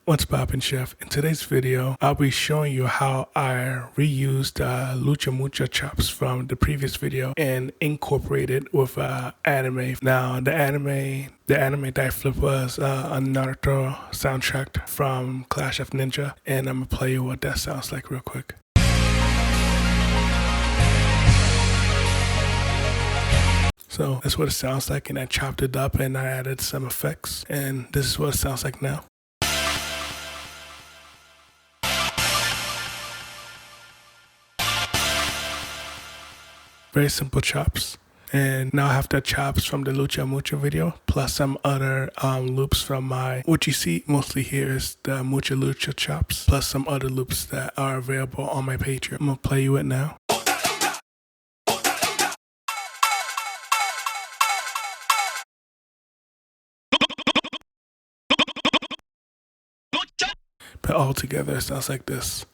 What's poppin', Chef? In today's video, I'll be showing you how I reused Mucha chops from the previous video and incorporated with anime. Now, the anime that I flipped was a Naruto soundtrack from Clash of Ninja, and I'm gonna play you what that sounds like real quick. So that's what it sounds like, and I chopped it up and I added some effects, and this is what it sounds like now. Very simple chops. And now I have the chops from the Lucha Mucha video, plus some other loops from my, what you see mostly here is the Mucha Lucha chops, plus some other loops that are available on my Patreon. I'm gonna play you it now. But all together it sounds like this.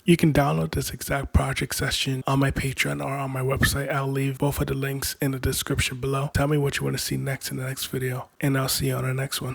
You can download this exact project session on my Patreon or on my website. I'll leave both of the links in the description below. Tell me what you want to see next in the next video, and I'll see you on the next one.